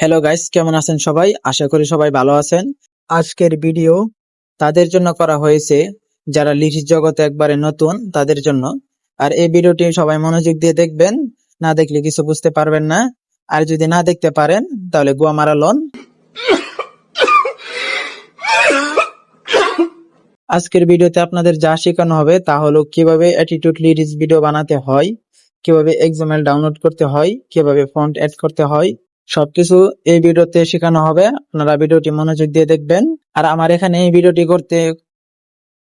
Hello guys, কেমন আছেন সবাই? আশা করি সবাই ভালো আছেন। আজকের ভিডিও তাদের জন্য করা হয়েছে যারা লিরিক্স জগতে একবারে নতুন, তাদের জন্য। আর এই ভিডিওটি সবাই মনোযোগ দিয়ে দেখবেন, না দেখলে কিছু বুঝতে পারবেন না। আর যদি না দেখতে পারেন তাহলে গোয়া মারা লন। আজকের ভিডিওতে আপনাদের যা শেখানো হবে তা হলো কিভাবে অ্যাটিটিউড লিরিক্স ভিডিও বানাতে হয়, কিভাবে এক্সএমএল ডাউনলোড করতে হয়, কিভাবে ফন্ট অ্যাড করতে হয়, সবকিছু এই ভিডিওতে শেখানো হবে। আপনারা ভিডিওটি মনোযোগ দিয়ে দেখবেন। আর আমার এখানে এই ভিডিওটি করতে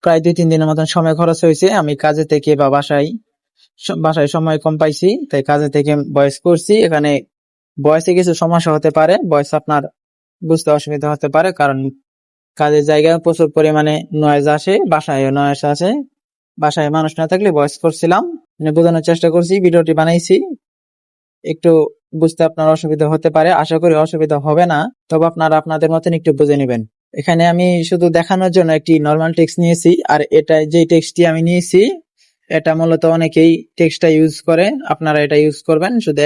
প্রায় 2-3 দিনের মতন সময় খরচ হয়েছে। আমি কাজে থেকে বা বাসায় সময় কম পাইছি, তাই কাজে থেকে ভয়েস করছি। এখানে ভয়েসে কিছু সমস্যা হতে পারে, ভয়েস আপনার বুঝতে অসুবিধা হতে পারে, কারণ কাজের জায়গায় প্রচুর পরিমাণে নয়েজ আসে, বাসায় নয়েজ আসে। বাসায় মানুষ না থাকলে ভয়েস করছিলাম, মানে বোঝানোর চেষ্টা করছি, ভিডিওটি বানাইছি। একটু বুঝতে আপনার অসুবিধা হতে পারে, আশা করি অসুবিধা হবে না, তবে আপনারা আপনাদের মতন একটু বুঝে নেবেন। এখানে আমি শুধু দেখানোর জন্য একটি নর্মাল টেক্সট নিয়েছি। আর এটা যে টেক্সটটি আমি নিয়েছি, এটা মূলত অনেকেই টেক্সটটা ইউজ করে, আপনারা এটা ইউজ করবেন। শুধু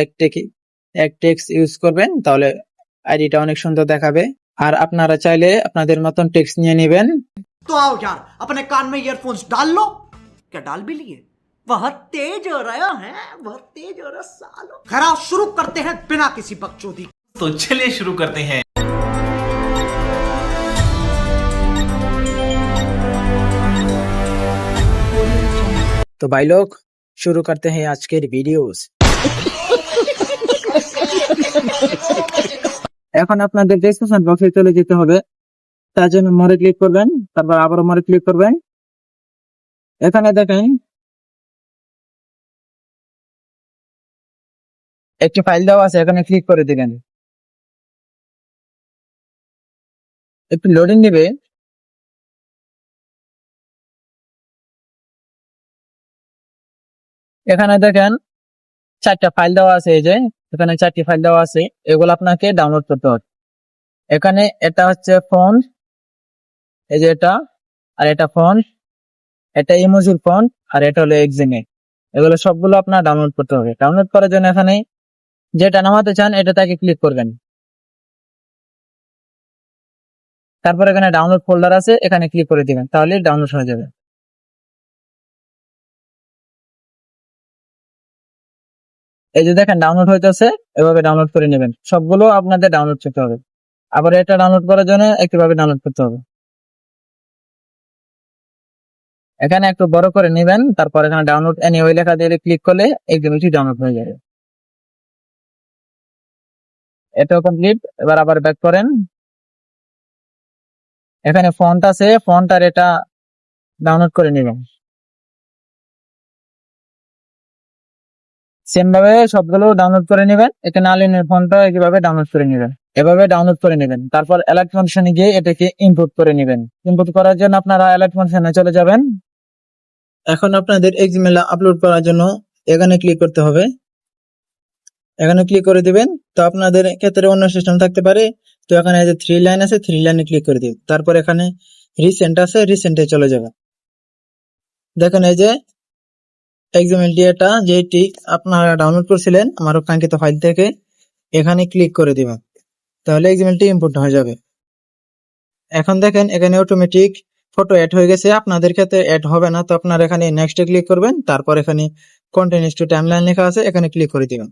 এক টেক্সট ইউজ করবেন, তাহলে আইডিটা অনেক সুন্দর দেখাবে। আর আপনারা চাইলে আপনাদের মতন টেক্সট নিয়ে নেবেন। तो आओ यार, अपने कान में ईयरफोन्स डाल लो। क्या डाल भी लिए? बहुत तेज हो रहा है, बहुत तेज हो रहा सालो। खैर आओ शुरू करते हैं बिना किसी बकचोदी। तो चलिए शुरू करते हैं। तो भाई लोग, शुरू करते हैं आज के वीडियोस। এখন আপনাদের ডেসক্রিপশন বক্সে চলে যেতে হবে। তার জন্য মোরে ক্লিক করবেন, তারপর আবারও মোরে ক্লিক করবেন। এখানে দেখেন একটি ফাইল দেওয়া আছে, এখানে ক্লিক করে দিবেন। একটু লোডিং নেবে। এখানে দেখেন 4টা ফাইল দেওয়া আছে, এই যে এখানে 4টি ফাইল দেওয়া আছে, এগুলো আপনাকে ডাউনলোড করতে হবে। এখানে এটা হচ্ছে ফন্ট, এই যে এটা, আর এটা ফন্ট, এটা ইমোজির ফন্ট, আর এটা হলো এক্সিমেট। এগুলো সবগুলো আপনার ডাউনলোড করতে হবে। ডাউনলোড করার জন্য এখানে যেটা নামাতে চান এটা তাকে ক্লিক করবেন। তারপর এখানে ডাউনলোড ফোল্ডার আছে, এখানে ক্লিক করে দিবেন, তাহলে ডাউনলোড হয়ে যাবে। এই যে দেখেন ডাউনলোড হইতেছে, এভাবে ডাউনলোড করে নেবেন। সবগুলো আপনাদের ডাউনলোড করতে হবে। আবার এটা ডাউনলোড করার জন্য একইভাবে ডাউনলোড করতে হবে। এখানে একটু বড় করে নেবেন, তারপর এখানে ডাউনলোড এনিওয়ে লেখা দিয়ে ক্লিক করলে এক্সিমেটটি ডাউনলোড হয়ে যাবে। এটাও কমপ্লিট। এবার আবার ব্যাক করেন। এখানে ফন্ট আছে, ফন্ট আর এটা ডাউনলোড করে নেবেন। সেম ভাবে সবগুলো ডাউনলোড করে নেবেন। এখানে আলিনের ফন্টটা একইভাবে ডাউনলোড করে নেবেন, এভাবে ডাউনলোড করে নেবেন। তারপর অ্যালার্ট ফাংশনে গিয়ে এটাকে ইনপুট করে নেবেন। ইনপুট করার জন্য আপনারা অ্যালার্ট ফাংশনে চলে যাবেন। এখন আপনাদের এক্সএমএল আপলোড করার জন্য এখানে ক্লিক করতে হবে, এখানে ক্লিক করে দিবেন। তো আপনাদের ক্ষেত্রে অন্য সিস্টেম থাকতে পারে, তো এখানে যে 3 লাইন আছে, 3 লাইনে ক্লিক করে দিন। তারপর এখানে রিসেন্ট আছে, রিসেন্টে চলে যাবে। দেখেন এই যে এক্সএমএল এটা যেটি আপনারা ডাউনলোড করেছিলেন আমার কাঙ্ক্ষিত ফাইল থেকে, এখানে ক্লিক করে দিবেন, তাহলে এক্সএমএলটি ইম্পোর্ট হয়ে যাবে। এখন দেখেন এখানে অটোমেটিক ফটো অ্যাড হয়ে গেছে, আপনাদের ক্ষেত্রে অ্যাড হবে না। তো আপনারা এখানে নেক্সটে ক্লিক করবেন, তারপর এখানে কন্টিনিউস টু টাইমলাইন লেখা আছে, এখানে ক্লিক করে দিবেন।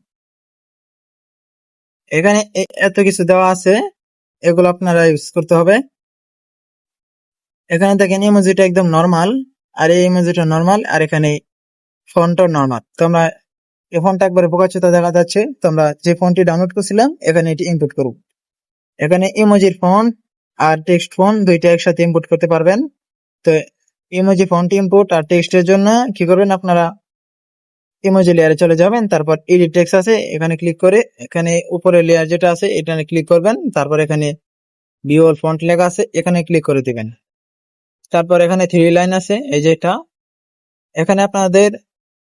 এখানে এত কিছু দেওয়া আছে, এগুলো আপনারা ইউজ করতে হবে। এখানে দেখেন ইমোজিটা একদম নরমাল, আর এই ইমোজিটা নরমাল, আর এখানে ফন্টও নরমাল। তো আমরা এই ফন্টটা একবারে প্রকাশিত দেখা যাচ্ছে। তো আমরা যে ফন্টটি ডাউনলোড করছিলাম এখানে এটি ইনপুট করব। এখানে ইমোজির ফন্ট আর টেক্সট ফন্ট দুইটা একসাথে ইনপুট করতে পারবেন। তো ইমোজি ফন্ট ইনপুট আর টেক্সটের জন্য কি করবেন, আপনারা ইমোজি লেয়ারে চলে যাবেন, তারপর এডিট টেক্সট আছে, এখানে ক্লিক করে এখানে উপরে লেয়ার যেটা আছে এখানে ক্লিক করবেন। তারপর এখানে ভিউ অল ফন্ট লেখা আছে, এখানে ক্লিক করে দিবেন। তারপর এখানে 3 লাইন আছে, এই যে এটা, এখানে আপনাদের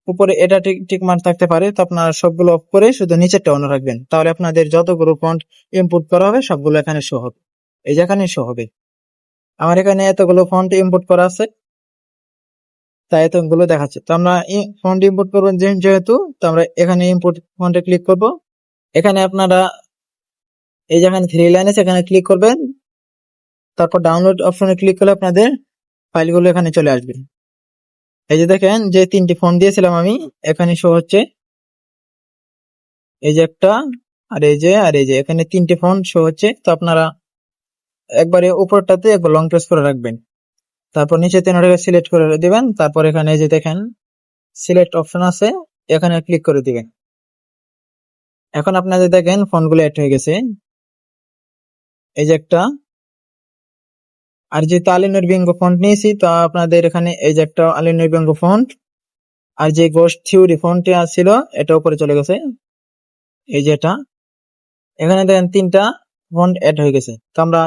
উপরে এটা টিক মার্ক থাকতে পারে, তো আপনারা সবগুলো অফ করে শুধু নিচেরটা অন রাখবেন, তাহলে আপনাদের যতগুলো ফন্ট ইনপুট করা হবে সবগুলো এখানে শো হবে। এই যে এখানে শো হবে। আমার এখানে এতগুলো ফন্ট ইনপুট করা আছে, তাই এতগুলো দেখাচ্ছে। তো আমরা ফন্ট ইম্পোর্ট করবো যেহেতু, তো আমরা এখানে ইম্পোর্ট ফন্টে ক্লিক করব। এখানে আপনারা এই যেখানে 3 লাইন আছে এখানে ক্লিক করবেন, তারপর ডাউনলোড অপশনে ক্লিক করলে আপনাদের ফাইলগুলো এখানে চলে আসবে। এই যে দেখেন যে 3টি ফন্ট দিয়েছিলাম আমি, এখানে শো হচ্ছে। এই যে একটা, আর এই যে এখানে 3টে ফন্ট শো হচ্ছে। তো আপনারা একবারে উপরটাতে একবার লং প্রেস করে রাখবেন, তারপর নিচে 3টাকে সিলেক্ট করে দিবেন। তারপর এখানে এই যে দেখেন সিলেক্ট অপশন আছে, এখানে ক্লিক করে দিবেন। এখন আপনাদের দেখেন ফন্টগুলো অ্যাড হয়ে গেছে। এই যে একটা, আর যেহেতু আলিনুর ব্যঙ্গ ফন্ট নিয়েছি, তো আপনাদের এখানে এই যে একটা আলিনুর ব্যঙ্গ ফন্ট, আর যে গোস্ট থিওরি ফন্টে ছিল এটা উপরে চলে গেছে। এই যে এটা, এখানে দেখেন 3টা ফন্ট অ্যাড হয়ে গেছে। তো আমরা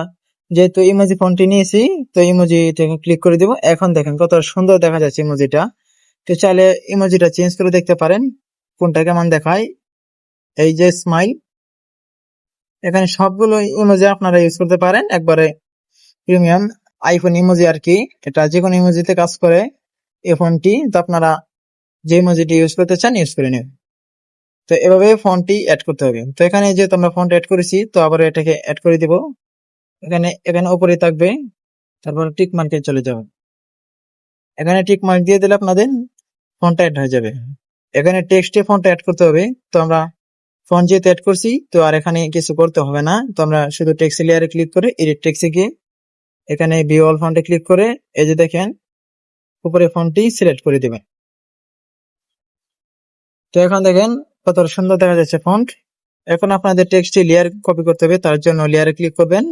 যেহেতু ইমোজি ফন্টটি নিয়েছি, তো ইমোজি ক্লিক করে দিব। এখন দেখেন কত সুন্দর দেখা যাচ্ছে ইমোজিটা। তো চাইলে ইমোজিটা চেঞ্জ করে দেখতে পারেন কোনটা কেমন দেখায়। এই যে স্মাইল, এখানে সবগুলো ইমোজি আপনারা ইউজ করতে পারেন, একবারে প্রিমিয়াম আইফোন ইমোজি আর কি। এটা যে কোনো ইমোজিতে কাজ করে এই ফোনটি। তো আপনারা যে ইমোজিটি ইউজ করতে চান ইউজ করে নেবেন। তো এভাবে ফন্টটি অ্যাড করতে হবে। তো এখানে যেহেতু আমরা ফন্ট অ্যাড করেছি, তো আবার এটাকে অ্যাড করে দিব। এখানে এখানে উপরে থাকবে, তারপর টিক মার্কে চলে যাবে। এখানে টিক মার্ক দিয়ে দিলে আপনাদের ফন্টটা অ্যাড হয়ে যাবে। এখানে টেক্সটে ফন্ট অ্যাড করতে হবে। তো আমরা ফন্ট যেহেতু অ্যাড করছি, তো আর এখানে কিছু করতে হবে না। তো আমরা শুধু টেক্সট লেয়ারে ক্লিক করে এডিট টেক্সটে গিয়ে এখানে ভিউ অল ফন্টে ক্লিক করে এই যে দেখেন উপরে ফন্টটি সিলেক্ট করে দিবেন। তো এখন দেখেন কত সুন্দর দেখা যাচ্ছে ফন্ট। এখন আপনাদের টেক্সটটি লেয়ার কপি করতে হবে, তার জন্য লেয়ারে ক্লিক করবেন।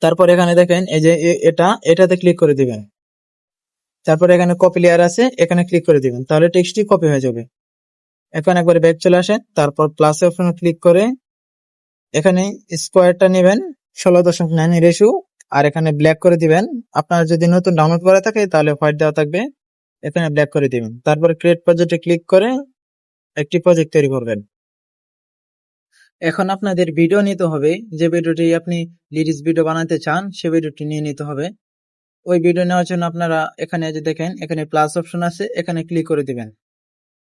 তারপর এখানে দেখেন এই যে এটাতে ক্লিক করে দিবেন। তারপর এখানে কপি লেয়ার আছে, এখানে ক্লিক করে দিবেন, তাহলে টেক্সটটি কপি হয়ে যাবে। এখন একবার ব্যাক চলে আসেন, তারপর প্লাস অপশনে ক্লিক করে এখানে স্কোয়ারটা নেবেন 16.9 রেশিও, আর এখানে ব্ল্যাক করে দিবেন। আপনার যদি নতুন ডাউনলোড করা থাকে তাহলে হোয়াইট দেওয়া থাকবে, এখানে ব্ল্যাক করে দিবেন। তারপর ক্রিয়েট প্রজেক্টে ক্লিক করে একটি প্রজেক্ট তৈরি করবেন। এখন আপনাদের ভিডিও নিতে হবে, যে ভিডিওটি আপনি লিরিক্স ভিডিও বানাতে চান সে ভিডিওটি নিয়ে নিতে হবে। ওই ভিডিও নেওয়ার জন্য আপনারা এখানে যে দেখেন এখানে প্লাস অপশন আছে, এখানে ক্লিক করে দিবেন।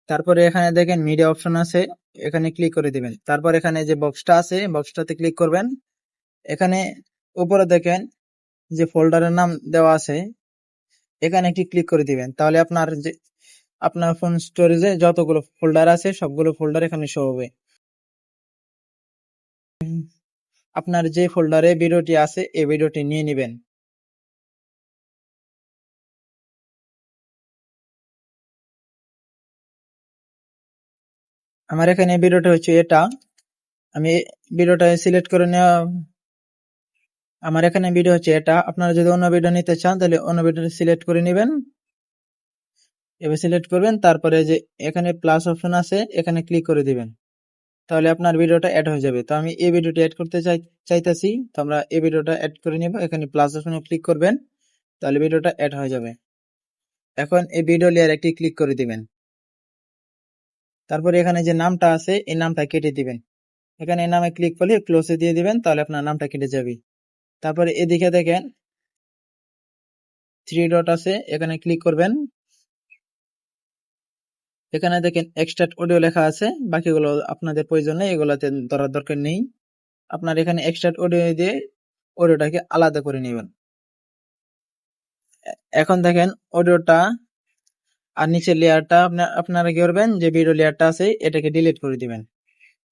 তারপরে এখানে দেখেন মিডিয়া অপশন আছে, এখানে ক্লিক করে দিবেন। তারপর এখানে যে বক্সটা আছে বক্সটাতে ক্লিক করবেন। এখানে উপরে দেখেন যে ফোল্ডারের নাম দেওয়া আছে, এখানে একটি ক্লিক করে দিবেন। তাহলে আপনার ফোন স্টোরেজে যতগুলো ফোল্ডার আছে সবগুলো ফোল্ডার এখানে শো হবে। আপনার যে ফোল্ডারে ভিডিওটি আছে এই ভিডিওটি নিয়ে নেবেন। আমার এখানে ভিডিওটা হচ্ছে এটা, আমি ভিডিওটা সিলেক্ট করে নেওয়া। আমার এখানে ভিডিও হচ্ছে এটা। আপনারা যদি অন্য ভিডিও নিতে চান তাহলে অন্য ভিডিওটা সিলেক্ট করে নেবেন। এবার সিলেক্ট করবেন, তারপরে যে এখানে প্লাস অপশন আছে এখানে ক্লিক করে দিবেন, তাহলে আপনার ভিডিওটা অ্যাড হয়ে যাবে। তো আমি এই ভিডিওটি অ্যাড করতে চাইতেছি, তো আমরা এই ভিডিওটা অ্যাড করে নেব। এখানে প্লাস অপশনে ক্লিক করবেন, তাহলে ভিডিওটা অ্যাড হয়ে যাবে। এখন এই ভিডিও লেয়ার একটি ক্লিক করে দিবেন। তারপরে এখানে যে নামটা আছে এই নামটা কেটে দিবেন। এখানে এই নামে ক্লিক করলে ক্লোজে দিয়ে দিবেন, তাহলে আপনার নামটা কেটে যাবে। তারপরে এদিকে দেখেন 3 ডট আছে, এখানে ক্লিক করবেন। এখানে দেখেন এক্সট্রাক্ট অডিও লেখা আছে, বাকিগুলো আপনাদের প্রয়োজন নেই, এগুলোতে ধরার দরকার নেই। আপনার এখানে এক্সট্রাক্ট অডিও দিয়ে অডিওটাকে আলাদা করে নেবেন। এখন দেখেন অডিওটা আর নিচের লেয়ারটা আপনারা কি করবেন, যে ভিডিও লেয়ারটা আছে এটাকে ডিলিট করে দিবেন।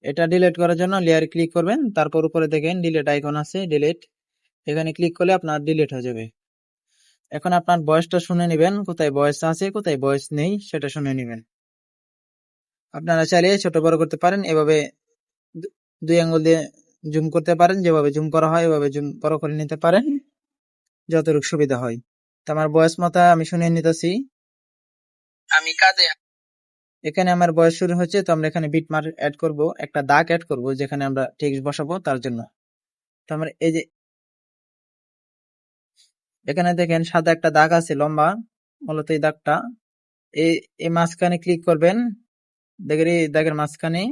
এটা ডিলিট করার জন্য লেয়ারে ক্লিক করবেন, তারপর উপরে দেখেন ডিলিট আইকন আছে, ডিলিট, এখানে ক্লিক করলে আপনার ডিলিট হয়ে যাবে। এখন আপনার ভয়েসটা শুনে নেবেন, কোথায় ভয়েস আছে কোথায় ভয়েস নেই সেটা শুনে নেবেন। আপনারা চাইলে ছোট বড় করতে পারেন, এভাবে 2 আঙ্গুল দিয়ে জুম করতে পারেন, যেভাবে জুম করা হয় এভাবে জুম বড় করে নিতে পারেন, যতটুকু সুবিধা হয়। তো আমার ভয়েস মতো আমি শুনে নিতেছি। আমি কাজে, এখানে আমার ভয়েস শুরু হচ্ছে, তো আমরা এখানে বিট মার্ক অ্যাড করব, একটা দাগ অ্যাড করব যেখানে আমরা টেক্সট বসাবো তার জন্য। তো আমরা এই যে এখানে দেখেন সাদা একটা দাগ আছে লম্বা, মূলত এই দাগটা এই মাঝখানে ক্লিক করবেন, দেখেন এই দাগের মাঝখানে,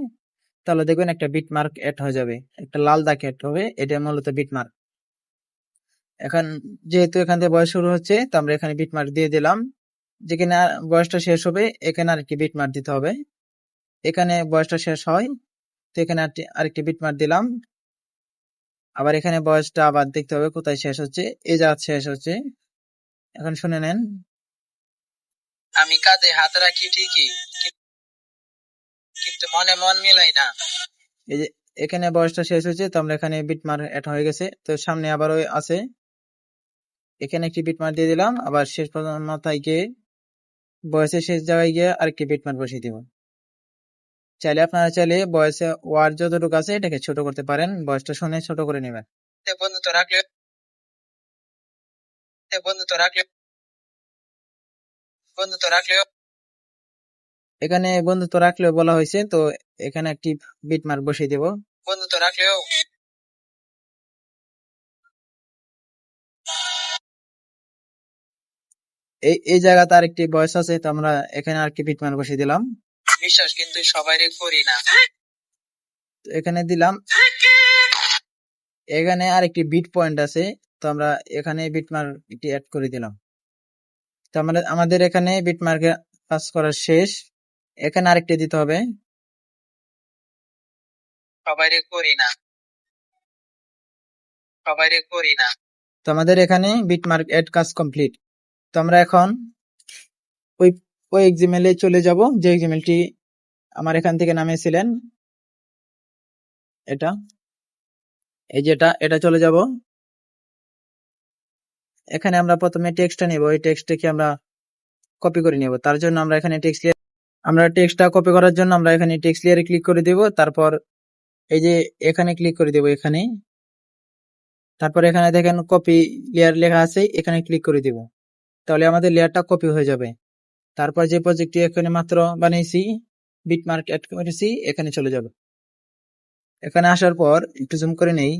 তাহলে দেখবেন একটা বিট মার্ক অ্যাড হয়ে যাবে, একটা লাল দাগ অ্যাড হবে, এটা মূলত বিট মার্ক। এখন যেহেতু এখান থেকে বয়স শুরু হচ্ছে, তো আমরা এখানে বিটমার্ক দিয়ে দিলাম। যেখানে বয়সটা শেষ হবে এখানে আরেকটি বিটমার্ক দিতে হবে। এখানে বয়সটা শেষ হয়, তো এখানে আরেকটি বিটমার্ক দিলাম। আবার এখানে বয়সটা আবার দেখতে হবে কোথায় শেষ হচ্ছে, এই জায়গা শেষ হচ্ছে। এখন শুনে নেন। আমি কাঁধে হাত রাখি ঠিকই, কিন্তু মনে মন মিলাই না। এই যে এখানে বয়সটা শেষ হয়েছে, তো আমরা এখানে বিটমার্ক অ্যাড হয়ে গেছে। তো সামনে আবারও আছে, এখানে একটি বিটমার্ক দিয়ে দিলাম। আবার শেষ পর্যন্ত মাথায় গিয়ে বয়সের শেষ জায়গায় গিয়ে আরেকটি বিটমার্ক বসিয়ে দিব। আপনারা চাইলে বয়সে ওয়ার যতটুকু আছে এটাকে ছোট করতে পারেন, বয়সটা শুনে ছোট করে নেবেন। বন্ধুত্ব রাখলে বন্ধুত্ব রাখলে বন্ধুত্ব রাখলেও এখানে বন্ধুত্ব রাখলেও বলা হয়েছে, তো এখানে একটি বিটমার্ক বসিয়ে দেব। বন্ধুত্ব রাখলেও এই জায়গাতে আরেকটি বয়স আছে, তো আমরা এখানে আরেকটি বিটমার্ক বসিয়ে দিলাম। বিশ্বাস কিন্তু সবাই করি না। তো এখানে দিলাম। এখানে আরেকটি বিট পয়েন্ট আছে, তো আমরা এখানে বিটমার্ক একটি অ্যাড করে দিলাম। তো আমাদের এখানে বিটমার্কের কাজ করা শেষ। এখানে আরেকটি দিতে হবে। সবাই করি না, সবাই করি না। তো আমাদের এখানে বিটমার্ক এড কাজ কমপ্লিট। তো আমরা এখন ওই ওই এক্সএমএল এ চলে যাব, যে এক্সএমএলটি আমার এখান থেকে নামিয়েছিলেন। এটা এই যেটা, এটা চলে যাব। এখানে আমরা প্রথমে টেক্সটটা নিব, এই টেক্সটটাকে আমরা কপি করে নিব। তার জন্য আমরা এখানে টেক্সটটা কপি করার জন্য আমরা এখানে টেক্সট লেয়ারে ক্লিক করে দেব। তারপর এই যে এখানে ক্লিক করে দেব, এখানে। তারপর এখানে দেখেন কপি লেয়ার লেখা আছে, এখানে ক্লিক করে দিব। তাহলে আমাদের লেয়ারটা কপি হয়ে যাবে। তারপর যে প্রজেক্টটি এখানে মাত্র বানিয়েছি, বিটমার্ক অ্যাড করেছি, এখানে চলে যাবে। এখানে আসার পর একটু জুম করে নেই,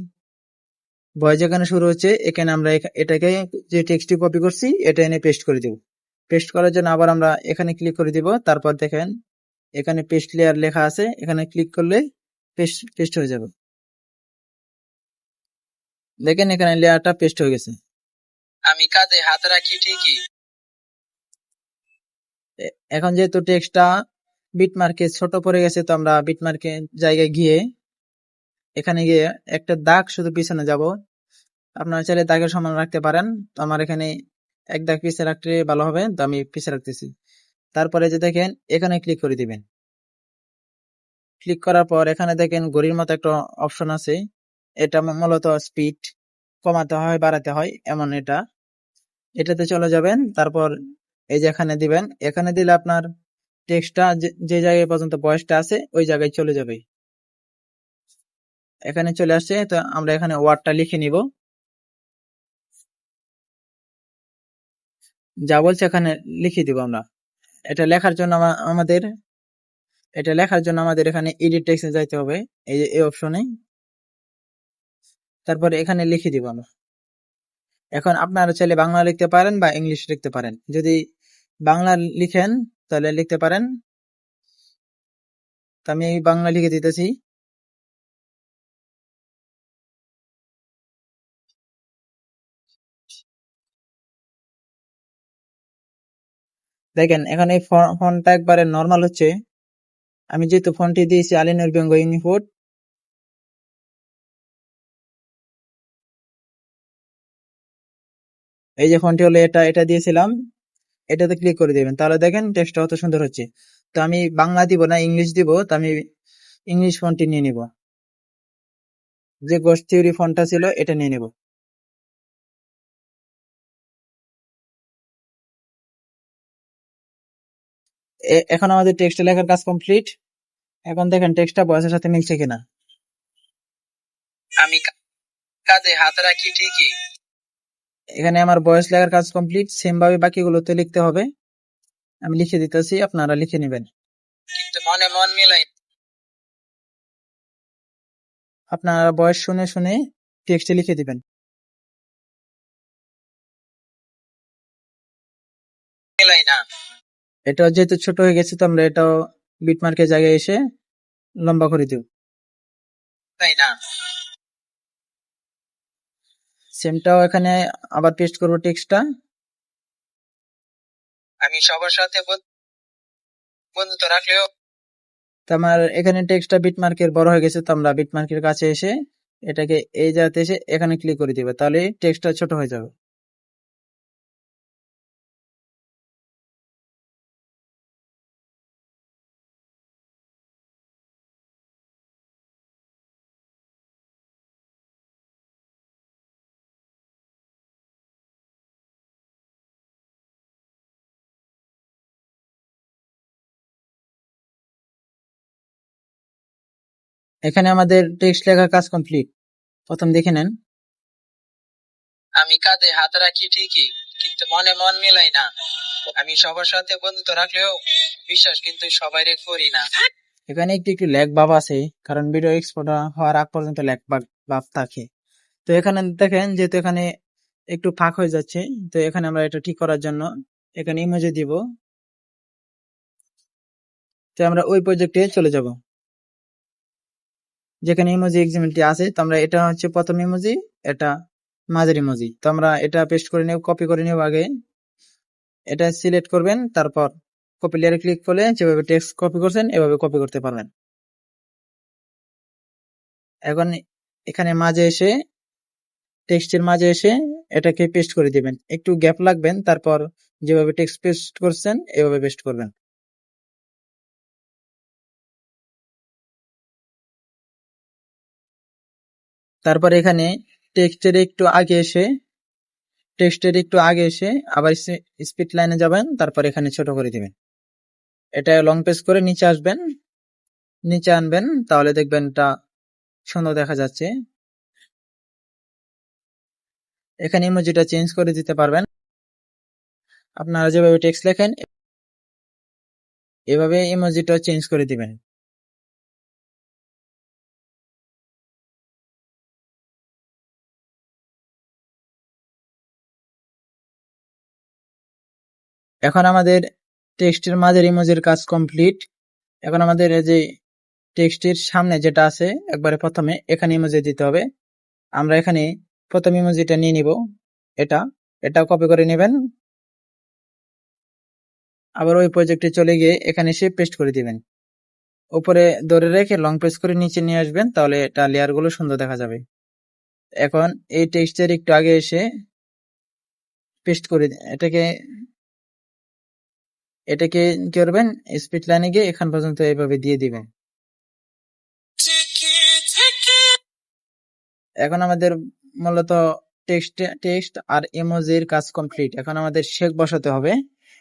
ভয়েস যেখানে শুরু হচ্ছে এখানে আমরা এটাকে যে টেক্সটটি কপি করছি এটা এনে পেস্ট করে দেব। পেস্ট করার জন্য আবার আমরা এখানে ক্লিক করে দিব। তারপর দেখেন এখানে পেস্ট লেয়ার লেখা আছে, এখানে ক্লিক করলে পেস্ট হয়ে যাবে। দেখেন এখানে লেয়ারটা পেস্ট হয়ে গেছে। আমি কাঁধে হাত রাখি ঠিকই। এখন যেহেতু টেক্সটটা বিটমার্কে ছোট পড়ে গেছে, তো আমরা বিটমার্কে জায়গায় গিয়ে এখানে গিয়ে একটা দাগ শুধু পিছনে যাব। আপনারা চাইলে দাগের সমান রাখতে পারেন, তো আমার এখানে এক দাগ পিছিয়ে রাখতে ভালো হবে, তো আমি পিছিয়ে রাখতেছি। তারপরে যে দেখেন এখানে ক্লিক করে দিবেন। ক্লিক করার পর এখানে দেখেন ঘড়ির মতো একটা অপশন আছে, এটা মূলত স্পিড কমাতে হয় বাড়াতে হয় এমন। এটাতে চলে যাবেন। তারপর এই যে এখানে দিবেন, এখানে দিলে আপনার টেক্সটটা যে জায়গায় পর্যন্ত বয়সটা আছে ওই জায়গায় চলে যাবে। এখানে চলে আসছে, তো আমরা এখানে ওয়ার্ডটা লিখে নিব। যা বলছে এখানে লিখে দিব আমরা। এটা লেখার জন্য আমাদের এখানে এডিট টেক্সটে যাইতে হবে, এই যে এই অপশনে। তারপরে এখানে লিখে দিব আমরা। এখন আপনারা চাইলে বাংলা লিখতে পারেন বা ইংলিশ লিখতে পারেন। যদি বাংলা লিখেন তাহলে লিখতে পারেন, তো আমি বাংলা লিখে দিতেছি। দেখেন এখানে ফন্টটা একবারে নর্মাল হচ্ছে। আমি যেহেতু ফন্টটি দিয়েছি আলিনুর ব্যঙ্গ ইউনিফোর্ড, এই যে ফন্টটি হলো এটা দিয়েছিলাম, এটাতে ক্লিক করে দিবেন। তাহলে দেখেন টেক্সটটা কত সুন্দর হচ্ছে। তো আমি বাংলা দিব না, ইংলিশ দিব, তো আমি ইংলিশ ফন্টটি নিয়ে নিব। যে গোস্ট থিওরি ফন্টটা ছিল এটা নিয়ে নিব। এখন আমাদের টেক্সট লেখার কাজ কমপ্লিট। এখন দেখেন টেক্সটটা বয়সের সাথে মিলছে কিনা। আমি কাঁধে হাত রাখি ঠিকই, এখানে আমার বয়স লেখার কাজ কমপ্লিট। সেম ভাবে বাকিগুলোতে লিখতে হবে, আমি লিখে দিতেছি, আপনারা লিখে নেবেন। কিন্তু মনে মন মিলাই আপনারা বয়স শুনে শুনে টেক্সটে লিখে দিবেন। না। এটা যেহেতু ছোট হয়ে গেছে, তো আমরা এটাও বিটমার্কের জায়গায় এসে লম্বা করে দেব। তাই না। সেমটাও এখানে আবার পেস্ট করব টেক্সটটা। আমি সবার সাথে বন্ধুত্ব রাখলেও তো আমার এখানে টেক্সটটা বিটমার্কের বড় হয়ে গেছে, তো আমরা বিটমার্কের কাছে এসে এটাকে এই জায়গাতে এসে এখানে ক্লিক করে দিব, তাহলে টেক্সটটা ছোট হয়ে যাবে। এখানে আমাদের টেক্সট লেখার কাজ কমপ্লিট। প্রথম দেখে নেন। আমি কাঁধে হাত রাখি ঠিকই, কিন্তু মনে মন মিলাই না। আমি সবার সাথে বন্ধুত্ব রাখলেও বিশ্বাস কিন্তু সবাই করি না। এখানে একটু একটু ল্যাগ ভাব আছে, কারণ ভিডিও এক্সপোর্ট হওয়ার আগ পর্যন্ত ল্যাগ ভাব থাকে। তো এখানে দেখেন, যেহেতু এখানে একটু ফাঁক হয়ে যাচ্ছে, তো এখানে আমরা এটা ঠিক করার জন্য এখানে ইমোজি দিব। তো আমরা ওই প্রজেক্টে চলে যাব যেখানে ইমোজি এক্সএমএলটি আছে। তো আমরা এটা হচ্ছে প্রথম ইমোজি, এটা মাঝের ইমোজি। তো আমরা এটা পেস্ট করে নেব, কপি করে নেব। আগে এটা সিলেক্ট করবেন, তারপর কপি লেয়ারে ক্লিক করলে যেভাবে টেক্সট কপি করছেন এভাবে কপি করতে পারবেন। এখন এখানে মাঝে এসে, টেক্সটের মাঝে এসে এটাকে পেস্ট করে দিবেন। একটু গ্যাপ লাগবেন, তারপর যেভাবে টেক্সট পেস্ট করছেন এভাবে পেস্ট করবেন। তারপর এখানে টেক্সটের একটু আগে এসে আবার স্পিড লাইনে যাবেন, তারপর এখানে ছোট করে দিবেন। এটা লং প্রেস করে নিচে আসবেন, নিচে আনবেন, তাহলে দেখবেন এটা সুন্দর দেখা যাচ্ছে। এখানে ইমোজিটা চেঞ্জ করে দিতে পারবেন। আপনারা যেভাবে টেক্সট লেখেন এভাবে ইমোজিটা চেঞ্জ করে দিবেন। এখন আমাদের টেক্সটের মাঝের ইমোজির কাজ কমপ্লিট। এখন আমাদের এই যে টেক্সটের সামনে যেটা আছে একবারে প্রথমে, এখানে ইমোজি দিতে হবে। আমরা এখানে প্রথম ইমোজিটা নিয়ে নিব, এটা কপি করে নেবেন। আবার ওই প্রজেক্টে চলে গিয়ে এখানে এসে পেস্ট করে দিবেন। উপরে ধরে রেখে লং প্রেস করে নিচে নিয়ে আসবেন, তাহলে এটা লেয়ার গুলো সুন্দর দেখা যাবে। এখন এই টেক্সটের একটু আগে এসে পেস্ট করে এটাকে কি করবেন, স্পিড লাইনে গিয়ে এখান পর্যন্ত এইভাবে দিয়ে দিবেন। এখন আমাদের মূলত টেক্সট আর ইমোজির কাজ কমপ্লিট। এখন আমাদের শেক বসাতে হবে।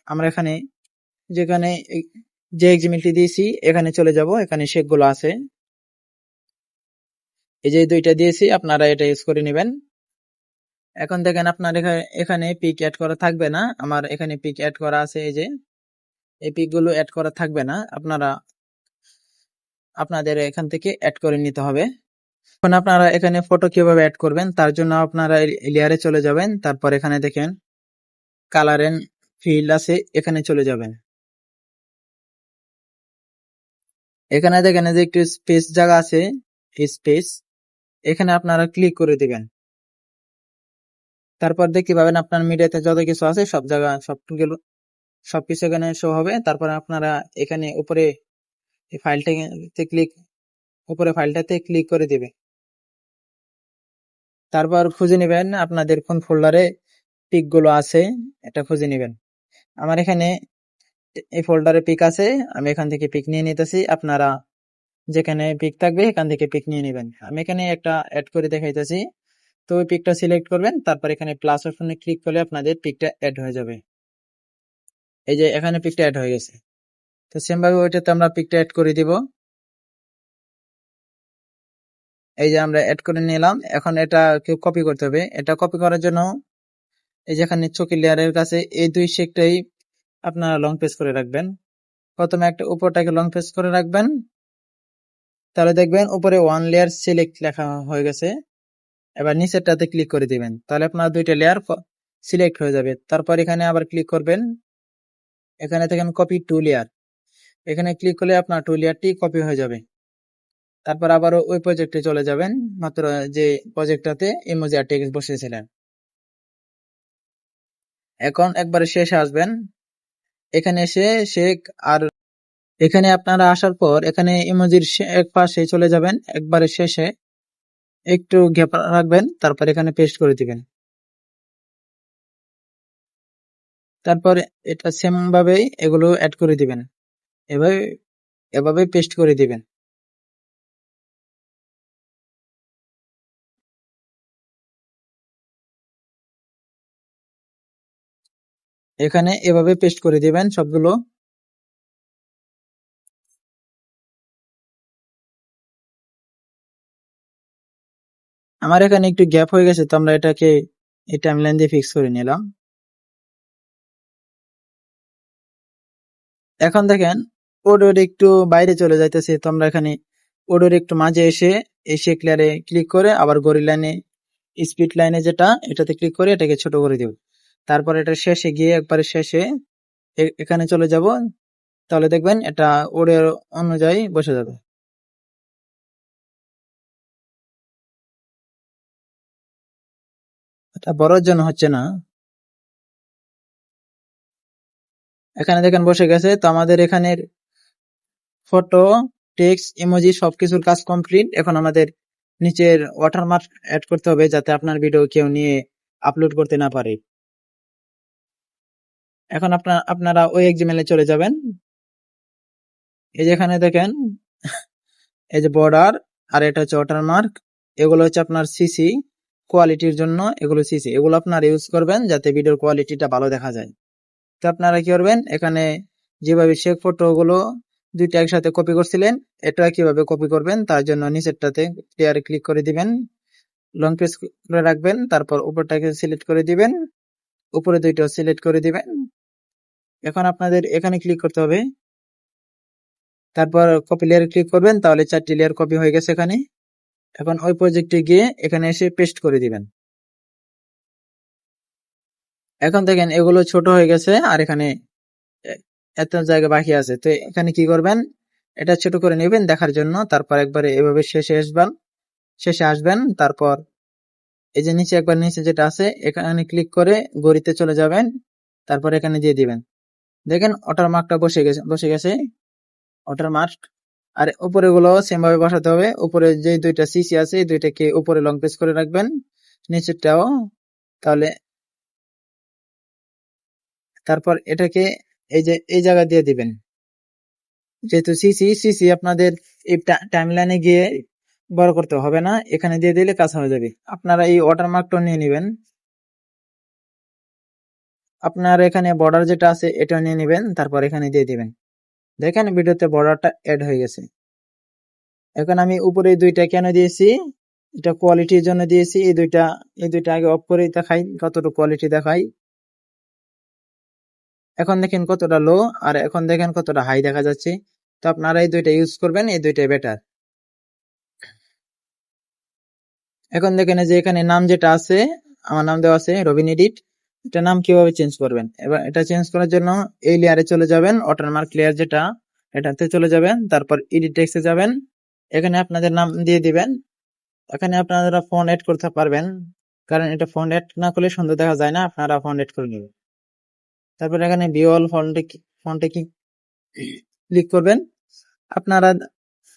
আমরা এখানে যেখানে যে এক্সএমএলটি দিয়েছি এখানে চলে যাব, এখানে শেক গুলো আছে, এই যে দুইটা দিয়েছি, আপনারা এটা ইউজ করে নেবেন। এখন দেখেন আপনার এখানে পিক অ্যাড করা থাকবে না, আমার এখানে পিক অ্যাড করা আছে। এই যে এই পিক গুলো অ্যাড করা থাকবে না, আপনাদের এখান থেকে অ্যাড করে নিতে হবে। এখন আপনারা এখানে ফটো কিভাবে অ্যাড করবেন তার জন্য আপনারা লেয়ারে চলে যাবেন, তারপর এখানে দেখেন কালার এন্ড ফিল্ড আছে, এখানে চলে যাবেন। এখানে দেখেন যে একটু স্পেস জায়গা আছে, স্পেস, এখানে আপনারা ক্লিক করে দিবেন। তারপর দেখতে পাবেন আপনার মিডিয়াতে যত কিছু আছে সব জায়গা সবকিছু এখানে শো হবে। তারপর আপনারা এখানে উপরে ফাইলটাতে ক্লিক করে দিবে। তারপর খুঁজে নেবেন আপনাদের কোন ফোল্ডারে পিক গুলো আছে, এটা খুঁজে নেবেন। আমার এখানে এই ফোল্ডারে পিক আছে, আমি এখান থেকে পিক নিয়ে নিতেছি। আপনারা যেখানে পিক থাকবে এখান থেকে পিক নিয়ে নেবেন। আমি এখানে একটা অ্যাড করে দেখাইতেছি। তো ওই পিকটা সিলেক্ট করবেন, তারপর এখানে প্লাস অপশনে ক্লিক করলে আপনাদের পিকটা অ্যাড হয়ে যাবে। এই যে এখানে পিকটা অ্যাড হয়ে গেছে। তো সেম ভাবে ওইটাতে আমরা পিকটা অ্যাড করে দিব। এই যে আমরা অ্যাড করে নিলাম। এখন এটা কেউ কপি করতে হবে। এটা কপি করার জন্য এই যেখানে চোখের লেয়ারের কাছে এই দুই শেকটাই আপনারা লং প্রেস করে রাখবেন। প্রথমে একটা উপরটাকে লং প্রেস করে রাখবেন, তাহলে দেখবেন উপরে ওয়ান লেয়ার সিলেক্ট লেখা হয়ে গেছে। এবার নিচেরটাতে ক্লিক করে দিবেন, তাহলে আপনার দুইটা লেয়ার সিলেক্ট হয়ে যাবে। তারপর এখানে আবার ক্লিক করবেন, এখানে দেখেন কপি টু লেয়ার, এখানে ক্লিক করলে আপনার টু লেয়ারটি কপি হয়ে যাবে। তারপর আবারও ওই প্রজেক্টে চলে যাবেন, মাত্র যে প্রজেক্টটাতে ইমোজি আর টেক্সট বসিয়েছিলেন। এখন একবারে শেষে আসবেন, এখানে এসে শেখ আর এখানে আপনারা আসার পর এখানে ইমোজির এক পাশে চলে যাবেন, একবারে শেষে একটু গ্যাপ রাখবেন, তারপর এখানে পেস্ট করে দিবেন। তারপর এটা সেম ভাবেই এগুলো অ্যাড করে দিবেন, এভাবে এভাবে পেস্ট করে দিবেন। এখানে এভাবে পেস্ট করে দিবেন সবগুলো। আমার এখানে একটু গ্যাপ হয়ে গেছে, তো আমরা এটাকে এই টাইমলাইন দিয়ে ফিক্স করে নিলাম। এখন দেখেন ওডোর একটু বাইরে চলে যাইতেছে, তো আমরা এখানে ওডোর একটু মাঝে এসে এই শেক লেয়ারে ক্লিক করে আবার গরি লাইনে স্পিড লাইনে যেটা এটাতে ক্লিক করে এটাকে ছোট করে দিব। তারপর এটা শেষে গিয়ে একবারে শেষে এখানে চলে যাব, তাহলে দেখবেন এটা ওডের অনুযায়ী বসে যাবে। এটা বড়র জন্য হচ্ছে না, এখানে দেখেন বসে গেছে। তো আমাদের এখানের ফটো, টেক্সট, ইমোজি সবকিছুর কাজ কমপ্লিট। এখন আমাদের নিচের ওয়াটারমার্ক অ্যাড করতে হবে, যাতে আপনার ভিডিও কেউ নিয়ে আপলোড করতে না পারে। এখন আপনারা ওই এক্সএমএল চলে যাবেন, এই যে এখানে দেখেন এই যে বর্ডার আর এটা হচ্ছে ওয়াটারমার্ক, এগুলো হচ্ছে আপনার সিসি কোয়ালিটির জন্য, এগুলো সিসি, এগুলো আপনারা ইউজ করবেন যাতে ভিডিওর কোয়ালিটিটা ভালো দেখা যায়। তো আপনারা কি করবেন, এখানে যেভাবে শেক ফটো গুলো দুইটা একসাথে কপি করছিলেন, এটা কিভাবে কপি করবেন তার জন্য নিচেরটাতে ক্লিয়ারে ক্লিক করে দিবেন, লং প্রেস করে রাখবেন, তারপর উপরটাকে সিলেক্ট করে দিবেন, উপরে দুইটা সিলেক্ট করে দিবেন। এখন আপনাদের এখানে ক্লিক করতে হবে, তারপর কপি লেয়ারে ক্লিক করবেন, তাহলে 4টি লেয়ার কপি হয়ে গেছে এখানে। এখন ওই প্রজেক্টে গিয়ে এখানে এসে পেস্ট করে দিবেন। এখন দেখেন এগুলো ছোট হয়ে গেছে আর এখানে এত জায়গা বাকি আছে। তো এখানে কি করবেন, এটা ছোট করে নেবেন দেখার জন্য, তারপর একবারে এভাবে শেষে আসবেন, তারপর এই যে নিচে একবার নিচে যেটা আছে এখানে ক্লিক করে গড়িতে চলে যাবেন, তারপর এখানে দিয়ে দিবেন। দেখেন ওয়াটারমার্কটা বসে গেছে ওয়াটারমার্ক। আর উপরে গুলো সেম ভাবে বসাতে হবে, উপরে যে দুইটা সিসি আছে এই দুইটাকে উপরে লং প্রেস করে রাখবেন, নিচেরটাও। তাহলে তারপর এটাকে এই যে এই জায়গা দিয়ে দিবেন, যেহেতু সিসি আপনাদের এই টাইমলাইনে গিয়ে বড় করতে হবে না, এখানে দিয়ে দিলে কাজ হয়ে যাবে। আপনারা এই ওয়াটারমার্কটা নিয়ে নেবেন, আপনার এখানে বর্ডার যেটা আছে এটা নিয়ে নেবেন, তারপর এখানে দিয়ে দিবেন। দেখেন ভিডিওতে বর্ডারটা অ্যাড হয়ে গেছে। এখন আমি উপরে এই দুইটা কেন দিয়েছি, এটা কোয়ালিটির জন্য দিয়েছি। এই দুইটা আগে অফ করে দেখাই কতটুকু কোয়ালিটি দেখাই। এখন দেখেন কতটা লো আর এখন দেখেন কতটা হাই দেখা যাচ্ছে। তো আপনারা এই দুইটা ইউজ করবেন, এই দুইটাই বেটার। এখন দেখেন যে এখানে নাম যেটা আছে, আমার নাম দেওয়া আছে রবিন এডিট, এটা নাম কিভাবে চেঞ্জ করবেন। এবার এটা চেঞ্জ করার জন্য এই লেয়ারে চলে যাবেন, ওয়াটারমার্ক লেয়ার যেটা এটাতে চলে যাবেন, তারপর এডিট টেক্সটে যাবেন, এখানে আপনাদের নাম দিয়ে দিবেন। এখানে আপনারা ফন্ট এড করতে পারবেন, কারণ এটা ফন্ট এড না করলে সুন্দর দেখা যায় না, আপনারা ফন্ট এড করে নেবেন। তারপর এখানে ভিউ অল ফন্টে ক্লিক করবেন। আপনারা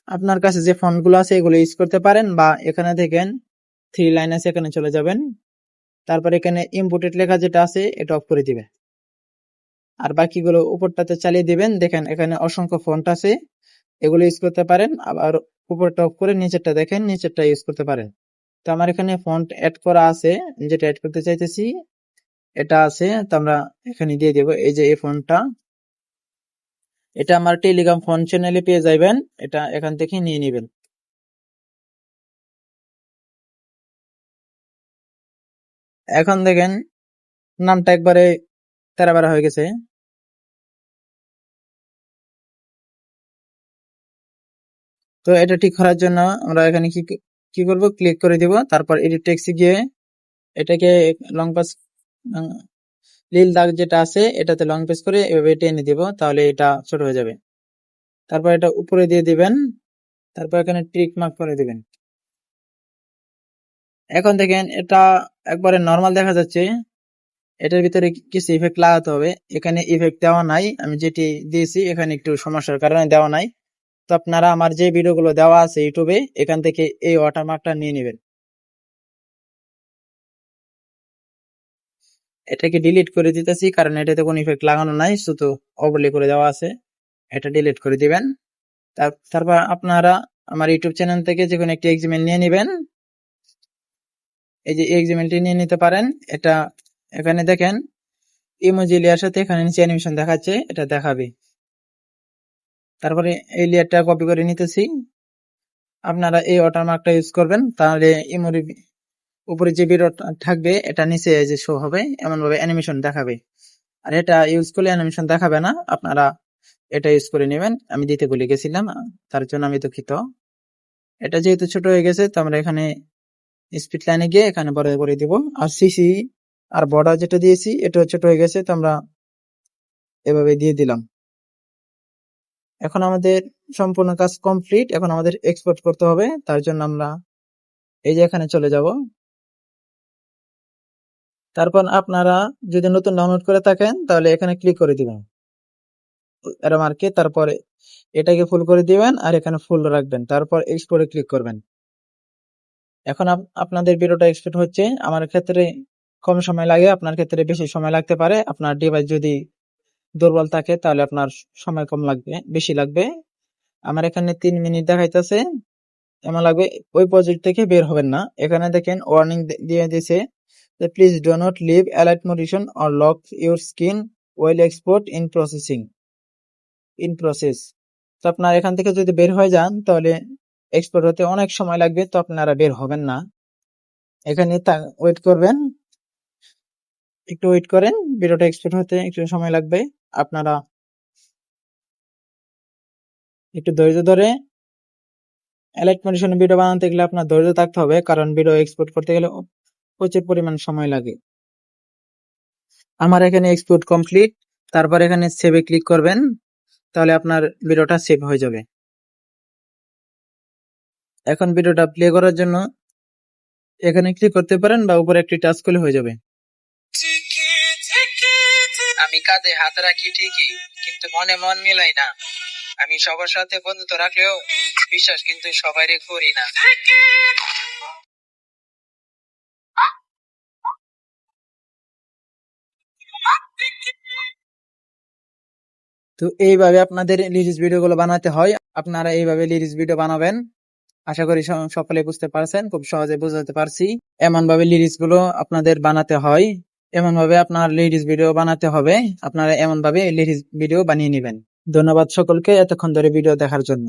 আপনার কাছে যে ফন্ট গুলো আছে এগুলো ইউজ করতে পারেন, বা এখানে দেখেন 3 লাইন আছে এখানে চলে যাবেন, তারপর এখানে ইম্পোর্টেড লেখা যেটা আছে এটা অফ করে দিবেন, আর বাকিগুলো উপরটাতে চালিয়ে দিবেন। দেখেন এখানে অসংখ্য ফন্ট আছে, এগুলো ইউজ করতে পারেন, আবার উপরটা অফ করে নিচেরটা দেখেন নিচেরটা ইউজ করতে পারেন। তো আমার এখানে ফন্ট অ্যাড করা আছে, যেটা অ্যাড করতে চাইতেছি এটা আছে, তো আমরা এখানে দিয়ে দেবো। এই যে এই ফন্টটা, এটা আমার টেলিগ্রাম ফন্ট চ্যানেলে পেয়ে যাবেন, এটা এখান থেকে নিয়ে নেবেন। এখন দেখেন নামটা একবারে তেরাবেরা হয়ে গেছে। তো এটা ঠিক করার জন্য আমরা এখানে কি করব, ক্লিক করে দিব, তারপর এডিট টেক্সটে গিয়ে এটাকে লং পাস লীল দাগ যেটা আছে এটাতে লং প্রেস করে এভাবে টেনে দিব, তাহলে এটা ছোট হয়ে যাবে। তারপর এটা উপরে দিয়ে দিবেন, তারপর এখানে টিক মার্ক করে দিবেন। এখন দেখেন এটা একবারে নর্মাল দেখা যাচ্ছে, এটার ভিতরে কিছু ইফেক্ট লাগাতে হবে। এখানে ইফেক্ট দেওয়া নাই, আমি যেটি দিয়েছি এখানে একটু সমস্যার কারণে দেওয়া নাই। তো আপনারা আমার যে ভিডিওগুলো দেওয়া আছে ইউটিউবে, এখান থেকে এই ওয়াটারমার্কটা নিয়ে নেবেন। এটাকে ডিলিট করে দিতেছি, কারণ এটাতে কোনো ইফেক্ট লাগানো নাই, শুধু ওভারলে করে দেওয়া আছে। এটা ডিলিট করে দিবেন। তারপর আপনারা আমার ইউটিউব চ্যানেল থেকে যে কোনো একটি এক্সএমএল নিয়ে নেবেন। এই যে এক্সএমএলটি নিয়ে নিতে পারেন। এটা এখানে দেখেন ইমোজি লেয়ার সাথে এখানে নিচে অ্যানিমেশন দেখাচ্ছে, এটা দেখাবে। তারপরে এই লেয়ারটা কপি করে নিতেছি। আপনারা এই ওয়াটারমার্কটা ইউজ করবেন, তাহলে ইমোজি উপরে যে ভিডিও থাকবে এটা নিচে যে শো হবে, এমন ভাবে অ্যানিমেশন দেখাবে। আর এটা ইউজ করলে অ্যানিমেশন দেখাবে না, আপনারা এটা ইউজ করে নেবেন। আমি দিতে ভুলে গেছিলাম, তার জন্য আমি দুঃখিত। এটা যেহেতু ছোট হয়ে গেছে, তো আমরা এখানে স্পিড লাইনে গিয়ে এখানে বড় করে দিব। আর সিসি আর বর্ডার যেটা দিয়েছি এটা ছোট হয়ে গেছে, তো আমরা এভাবে দিয়ে দিলাম। এখন আমাদের সম্পূর্ণ কাজ কমপ্লিট। এখন আমাদের এক্সপোর্ট করতে হবে, তার জন্য আমরা এই যে এখানে চলে যাব। তারপর আপনারা যদি নতুন ডাউনলোড করে থাকেন তাহলে এখানে ক্লিক করে দিবেন এরো মার্কে, তারপরে এটাকে ফুল করে দিবেন আর এখানে ফুল রাখবেন, তারপর এক্সপোর্টে ক্লিক করবেন। এখন আপনাদের ভিডিওটা এক্সপোর্ট হচ্ছে। আমার ক্ষেত্রে কম সময় লাগে, আপনার ক্ষেত্রে বেশি সময় লাগতে পারে। আপনার ডিভাইস যদি দুর্বল থাকে তাহলে আপনার সময় কম লাগবে, বেশি লাগবে। আমার এখানে 3 মিনিট দেখাইতেছে, এমন লাগবে। ওই প্রজেক্ট থেকে বের হবেন না। এখানে দেখেন ওয়ার্নিং দিয়ে দিয়েছে, please do not leave alert মোডিশন or lock your screen while export in process. তো আপনার এখান থেকে যদি বের হয়ে যান তাহলে এক্সপোর্ট হতে অনেক সময় লাগবে, তো আপনারা বের হবেন না। এখানে ওয়েট করবেন, একটু ওয়েট করেন, ভিডিওটা এক্সপোর্ট হতে একটু সময় লাগবে। আপনারা একটু ধৈর্য ধরে, অ্যালার্ট মোডিশনে ভিডিও বানাতে গেলে আপনার ধৈর্য থাকতে হবে, কারণ ভিডিও এক্সপোর্ট করতে গেলে প্রচুর পরিমাণ সময় লাগে। আমার এখানে এক্সপোর্ট কমপ্লিট। তারপর এখানে সেভে ক্লিক করবেন, তাহলে আপনার ভিডিওটা সেভ হয়ে যাবে। এখন ভিডিওটা প্লে করার জন্য এখানে ক্লিক করতে পারেন বা উপরে একটি টাচ করলে হয়ে যাবে। আমি কাঁধে হাত রাখি ঠিকই, কিন্তু মনে মন মিলাই না। আমি সবার সাথে বন্ধুত্ব রাখলেও বিশ্বাস কিন্তু সবাই করি না। তো এইভাবে আপনাদের লিরিক্স ভিডিও গুলো বানাতে হয়। আপনারা এইভাবে লিরিক্স ভিডিও বানাবেন। আশা করি সকলে বুঝতে পারছেন, খুব সহজে বুঝাতে পারছি। এমন ভাবে লিরিক্স গুলো আপনাদের বানাতে হয়, এমন ভাবে আপনার লিরিক্স ভিডিও বানাতে হবে। আপনারা এমন ভাবে লিরিক্স ভিডিও বানিয়ে নেবেন। ধন্যবাদ সকলকে এতক্ষণ ধরে ভিডিও দেখার জন্য।